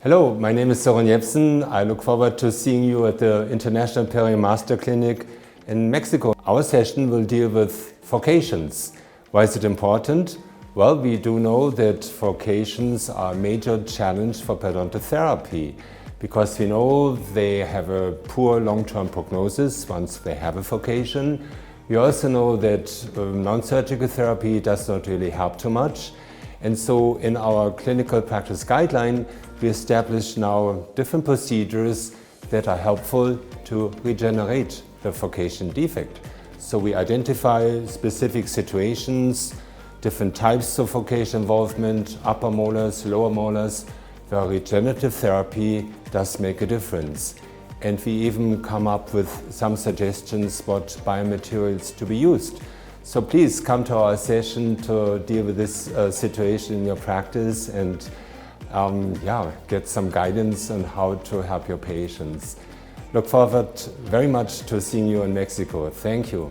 Hello, my name is Søren Jepsen. I look forward to seeing you at the International Perio Master Clinic in Mexico. Our session will deal with furcations. Why is it important? Well, we do know that furcations are a major challenge for periodontal therapy because we know they have a poor long-term prognosis once they have a furcation. We also know that non-surgical therapy does not really help too much. And so in our clinical practice guideline, we establish now different procedures that are helpful to regenerate the furcation defect. So we identify specific situations, different types of furcation involvement, upper molars, lower molars, where regenerative therapy does make a difference. And we even come up with some suggestions what biomaterials to be used. So please come to our session to deal with this situation in your practice and get some guidance on how to help your patients. Look forward very much to seeing you in Mexico. Thank you.